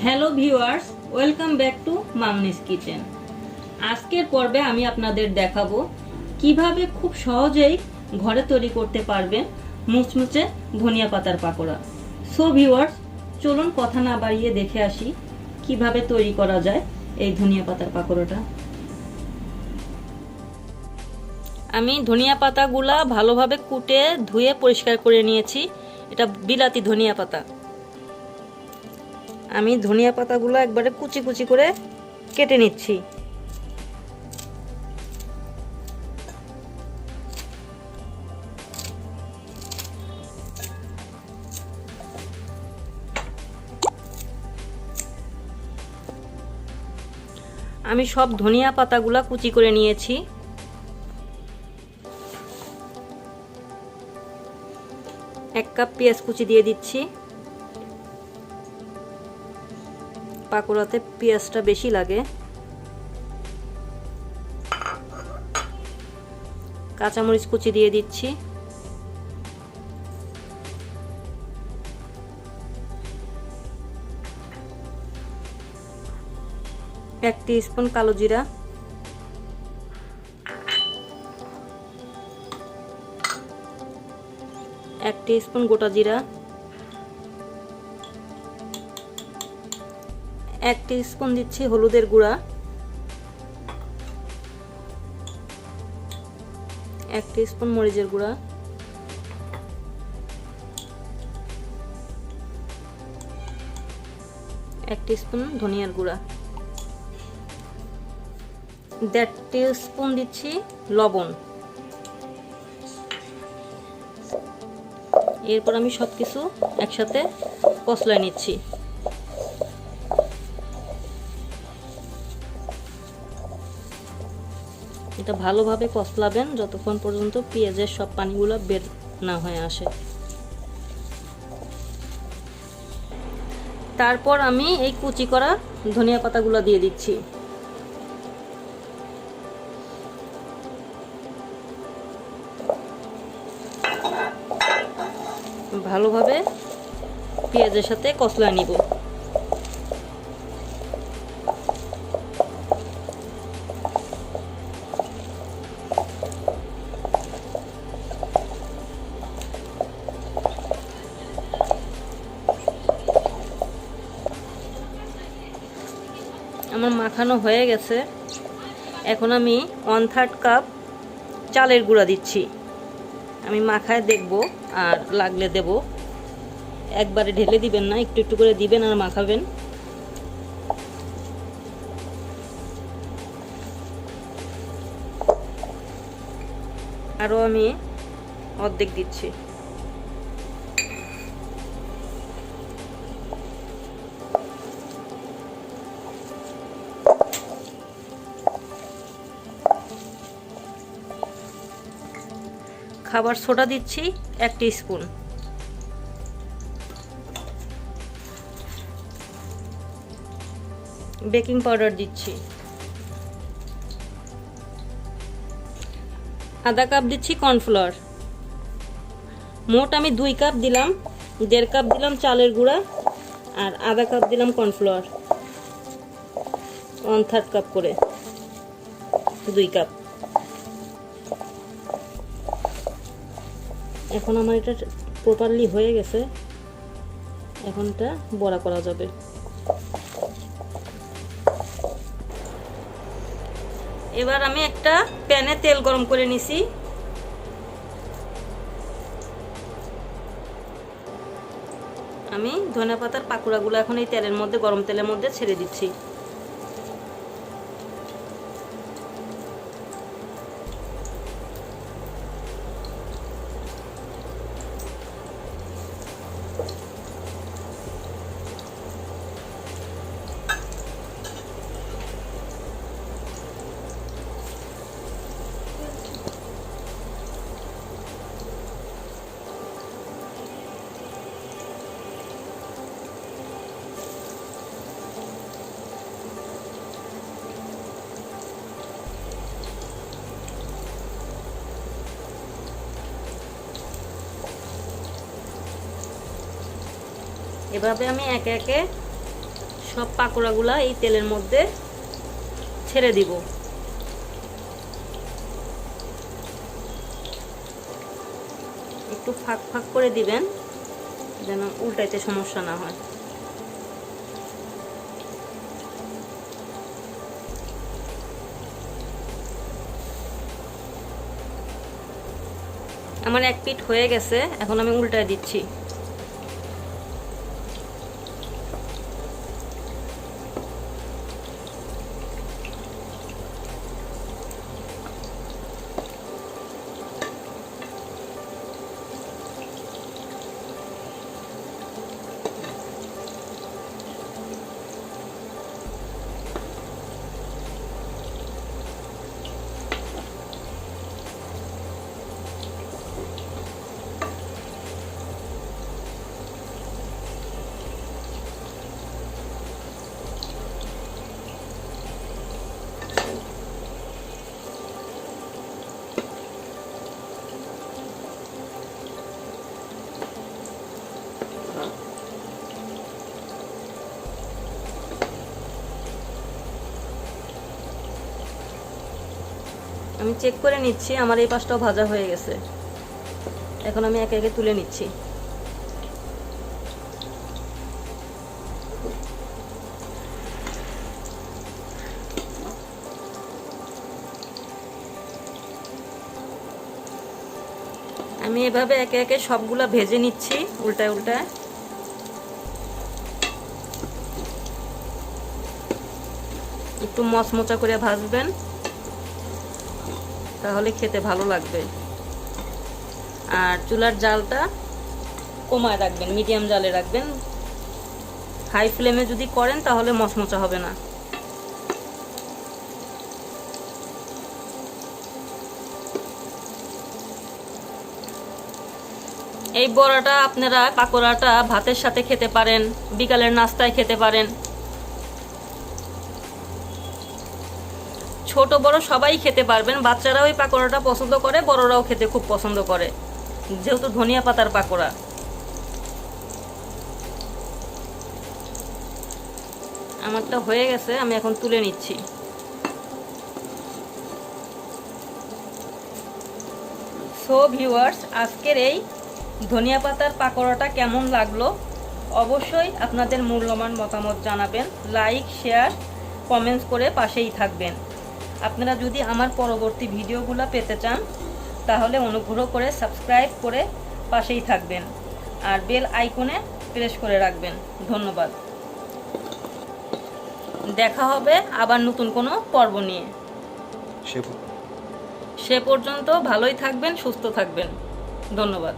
Hello viewers, welcome back to Mamoni's kitchen. আজকের পর্বে আমি আপনাদের দেখাবো কিভাবে খুব সহজেই ঘরে তৈরি করতে পারবেন মুচমুচে ধনিয়া পাতার পাকোড়া। সো ভিউয়ার্স, চলুন কথা না বাড়িয়ে দেখে আসি কিভাবে তৈরি করা যায় এই ধনিয়া পাতার পাকোড়াটা। আমি ধনিয়া পাতাগুলা ভালোভাবে কুটে ধুয়ে পরিষ্কার করে নিয়েছি। এটা বিলাতি ধনিয়া পাতা। আমি ধনিয়া পাতাগুলো একবারে কুচি কুচি করে কেটে নিচ্ছি। আমি সব ধনিয়া পাতাগুলো কুচি করে নিয়েছি। এক কাপ পেঁয়াজ কুচি দিয়ে দিচ্ছি। পাকোড়াতে পেঁয়াজটা বেশি লাগে। কাঁচামরিচ কুচি দিয়ে দিচ্ছি। এক টিস্পুন কালো জিরা, এক টিস্পুন গোটা জিরা, এক টিস্পুন দিচ্ছি হলুদের গুঁড়া, এক টিস্পুন মরিচের গুঁড়া, এক টিস্পুন ধনিয়ার গুঁড়া, 1.5 টিস্পুন দিচ্ছি লবণ। এরপর আমি সবকিছু একসাথে কষলায় নিচ্ছি। এটা ভালোভাবে কষলাবেন যতক্ষণ পর্যন্ত পেঁয়াজের সব পানিগুলো বের না হয়ে আসে। তারপর আমি এই কুচি করা ধনিয়া পাতাগুলো দিয়ে দিচ্ছি। ভালোভাবে পেঁয়াজের সাথে কষলায় নিব। আমার মাখানো হয়ে গেছে। এখন আমি 1/3 কাপ চালের গুঁড়া দিচ্ছি। আমি মাখায় দেখব, আর লাগলে দেব। একবারে ঢেলে দিবেন না, একটু একটু করে দিবেন আর মাখাবেন। আরও আমি অর্ধেক দিচ্ছি। খাবার সোডা দিচ্ছি 1 টিস্পুন। বেকিং পাউডার দিচ্ছি। আধা কাপ দিচ্ছি কর্নফ্লাওয়ার। মোট আমি 2 কাপ দিলাম। 1.5 কাপ দিলাম চালের গুঁড়া আর আধা কাপ দিলাম কর্নফ্লাওয়ার। 1/3 কাপ করে 2 কাপ। এখন আমার এটা প্রপারলি হয়ে গেছে। এখন এটা বড়া করা যাবে। এবার আমি একটা প্যানে তেল গরম করে নিছি। আমি ধনিয়া পাতার পাকোড়াগুলো এখন এই তেলের মধ্যে, গরম তেলের মধ্যে ছেড়ে দিচ্ছি। এভাবে আমি একে একে সব পাকোড়াগুলা এই তেলের মধ্যে ছেড়ে দিব। একটু ফাঁক ফাঁক করে দিবেন যেন উল্টাইতে সমস্যা না হয়। আমার এক পিঠ হয়ে গেছে, এখন আমি উল্টায় দিচ্ছি। আমি চেক করে নিচ্ছি, আমার এই পাশটাও ভাজা হয়ে গেছে। এখন আমি একে একে তুলে নিচ্ছি। আমি এভাবে একে একে সবগুলা ভেজে নিচ্ছি উল্টায় উল্টায়। একটু মচমচা করে ভাজবেন, তাহলে খেতে ভালো লাগবে। আর চুলার জালটা কমায় রাখবেন, মিডিয়াম জালে রাখবেন। হাই ফ্লেমে যদি করেন তাহলে মচমচা হবে না। এই বড়াটা আপনারা পাকোড়াটা ভাতের সাথে খেতে পারেন, বিকালের নাস্তায় খেতে পারেন। ছোট বড় সবাই খেতে পারবেন। বাচ্চারাও এই পাকোড়াটা পছন্দ করে, বড়রাও খেতে খুব পছন্দ করে, যেহেতু ধনিয়া পাতার পাকোড়া। আমারটা হয়ে গেছে, আমি এখন তুলে নিচ্ছি। সো ভিউয়ার্স, আজকের এই ধনিয়া পাতার পাকোড়াটা কেমন লাগলো অবশ্যই আপনাদের মূল্যবান মতামত জানাবেন। লাইক, শেয়ার, কমেন্টস করে পাশেই থাকবেন। আপনারা যদি আমার পরবর্তী ভিডিওগুলো পেতে চান তাহলে অনুগ্রহ করে সাবস্ক্রাইব করে পাশেই থাকবেন আর বেল আইকনে প্রেস করে রাখবেন। ধন্যবাদ। দেখা হবে আবার নতুন কোনো পর্ব নিয়ে। সে পর্যন্ত ভালোই থাকবেন, সুস্থ থাকবেন। ধন্যবাদ।